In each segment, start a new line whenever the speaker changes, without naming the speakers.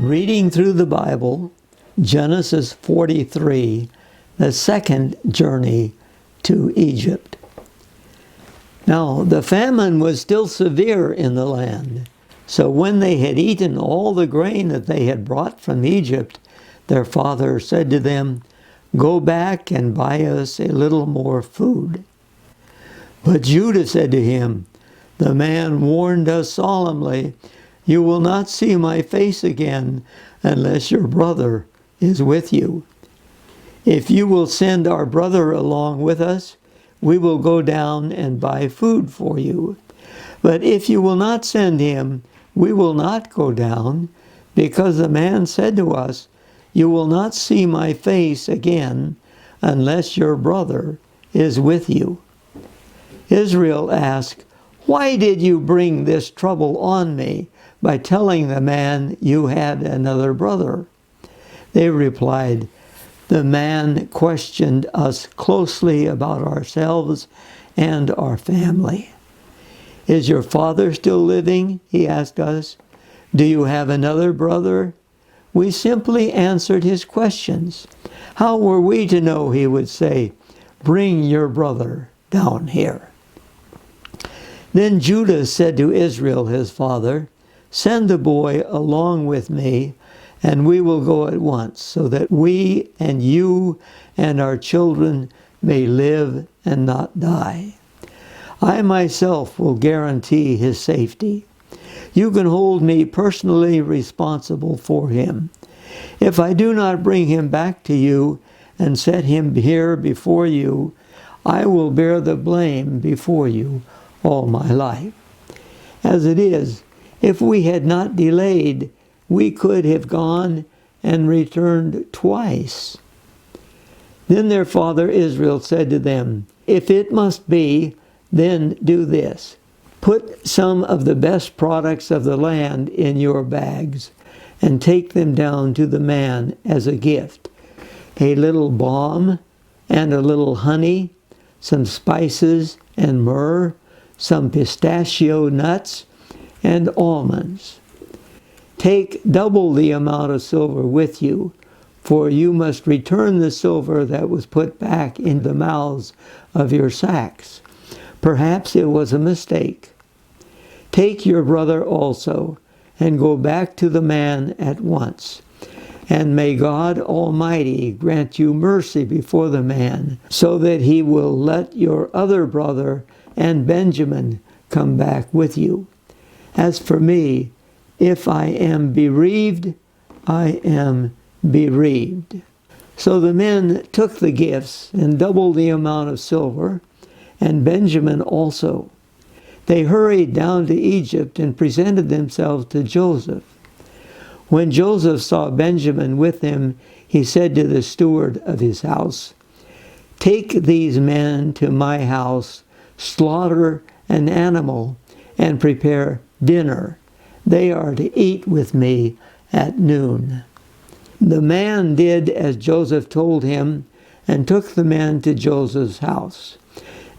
Reading through the Bible, Genesis 43, the second journey to Egypt. Now, the famine was still severe in the land. So when they had eaten all the grain that they had brought from Egypt, their father said to them, "Go back and buy us a little more food." But Judah said to him, "The man warned us solemnly, 'You will not see my face again unless your brother is with you.' If you will send our brother along with us, we will go down and buy food for you. But if you will not send him, we will not go down, because the man said to us, 'You will not see my face again unless your brother is with you.'" Israel asked, "Why did you bring this trouble on me by telling the man you had another brother?" They replied, "The man questioned us closely about ourselves and our family. 'Is your father still living?' he asked us. 'Do you have another brother?' We simply answered his questions. How were we to know he would say, 'Bring your brother down here'?" Then Judah said to Israel his father, "Send the boy along with me, and we will go at once, so that we and you and our children may live and not die. I myself will guarantee his safety. You can hold me personally responsible for him. If I do not bring him back to you and set him here before you, I will bear the blame before you all my life. As it is, if we had not delayed, we could have gone and returned twice." Then their father Israel said to them, "If it must be, then do this. Put some of the best products of the land in your bags and take them down to the man as a gift. A little balm and a little honey, some spices and myrrh, some pistachio nuts and almonds. Take double the amount of silver with you, for you must return the silver that was put back in the mouths of your sacks. Perhaps it was a mistake. Take your brother also, and go back to the man at once. And may God Almighty grant you mercy before the man, so that he will let your other brother and Benjamin come back with you. As for me, if I am bereaved, I am bereaved." So the men took the gifts and doubled the amount of silver, and Benjamin also. They hurried down to Egypt and presented themselves to Joseph. When Joseph saw Benjamin with him, he said to the steward of his house, "Take these men to my house, slaughter an animal, and prepare dinner. They are to eat with me at noon." The man did as Joseph told him and took the men to Joseph's house.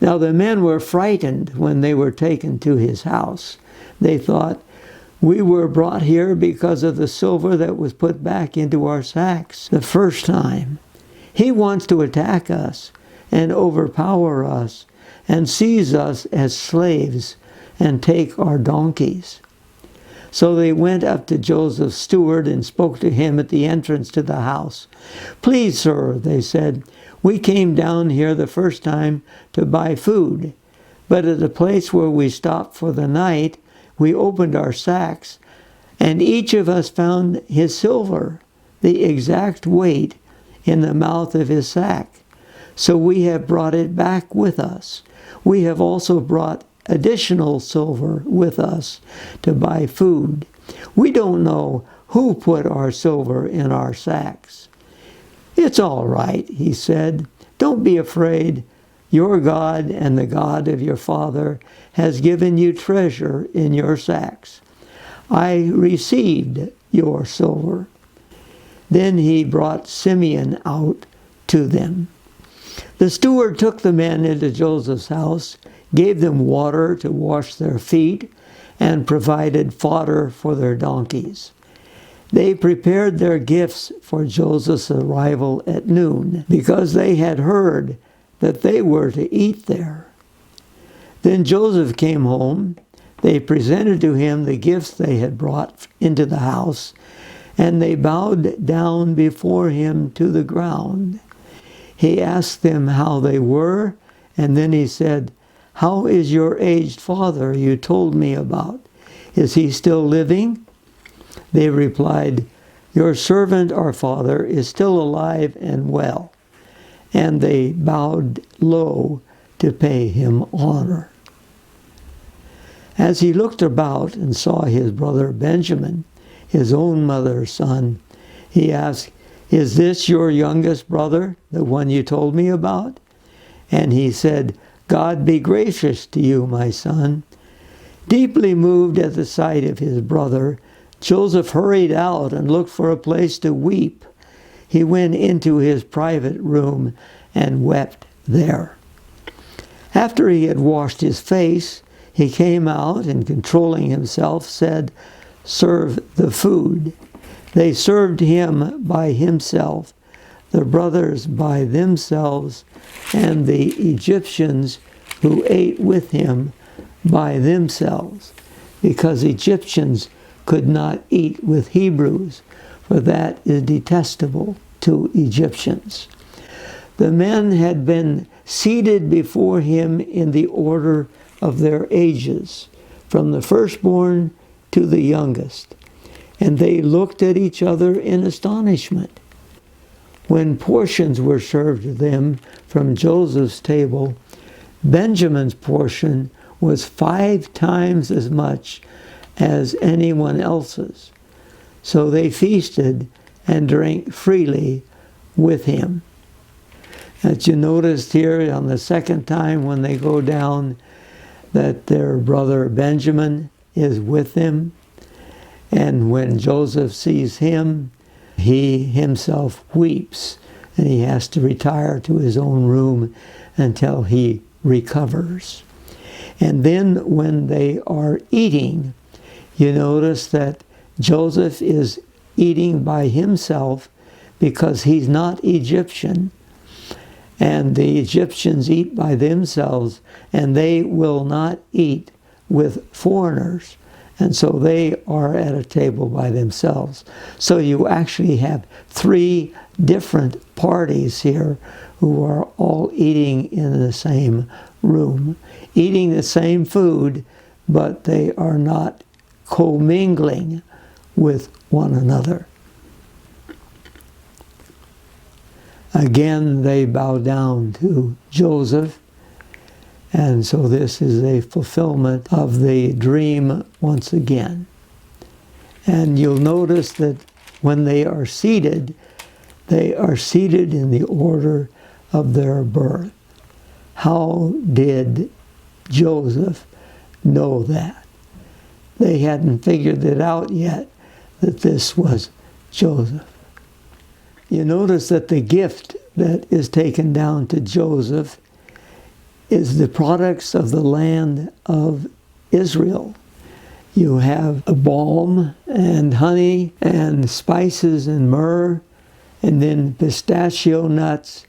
Now the men were frightened when they were taken to his house. They thought, "We were brought here because of the silver that was put back into our sacks the first time. He wants to attack us and overpower us and seize us as slaves and take our donkeys." So they went up to Joseph's steward and spoke to him at the entrance to the house. "Please, sir," they said, "we came down here the first time to buy food. But at the place where we stopped for the night, we opened our sacks, and each of us found his silver, the exact weight, in the mouth of his sack. So we have brought it back with us. We have also brought additional silver with us to buy food. We don't know who put our silver in our sacks." "It's all right," he said. "Don't be afraid. Your God and the God of your father has given you treasure in your sacks. I received your silver." Then he brought Simeon out to them. The steward took the men into Joseph's house, gave them water to wash their feet, and provided fodder for their donkeys. They prepared their gifts for Joseph's arrival at noon, because they had heard that they were to eat there. Then Joseph came home. They presented to him the gifts they had brought into the house, and they bowed down before him to the ground. He asked them how they were, and then he said, "How is your aged father you told me about? Is he still living?" They replied, "Your servant, our father, is still alive and well." And they bowed low to pay him honor. As he looked about and saw his brother Benjamin, his own mother's son, he asked, "Is this your youngest brother, the one you told me about?" And he said, "God be gracious to you, my son." Deeply moved at the sight of his brother, Joseph hurried out and looked for a place to weep. He went into his private room and wept there. After he had washed his face, he came out and, controlling himself, said, "Serve the food." They served him by himself, the brothers by themselves, and the Egyptians who ate with him by themselves, because Egyptians could not eat with Hebrews, for that is detestable to Egyptians. The men had been seated before him in the order of their ages, from the firstborn to the youngest, and they looked at each other in astonishment. When portions were served to them from Joseph's table, Benjamin's portion was 5 times as much as anyone else's. So they feasted and drank freely with him. As you noticed here on the second time when they go down, that their brother Benjamin is with them. And when Joseph sees him, he himself weeps, and he has to retire to his own room until he recovers. And then when they are eating, you notice that Joseph is eating by himself because he's not Egyptian. And the Egyptians eat by themselves, and they will not eat with foreigners. And so they are at a table by themselves. So you actually have 3 different parties here who are all eating in the same room, eating the same food, but they are not commingling with one another. Again, they bow down to Joseph, and so this is a fulfillment of the dream once again. And you'll notice that when they are seated in the order of their birth. How did Joseph know that? They hadn't figured it out yet, that this was Joseph. You notice that the gift that is taken down to Joseph is the products of the land of Israel. You have a balm and honey and spices and myrrh, and then pistachio nuts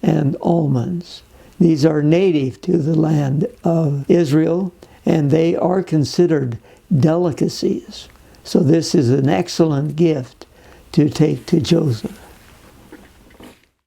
and almonds. These are native to the land of Israel, and they are considered delicacies. So this is an excellent gift to take to Joseph.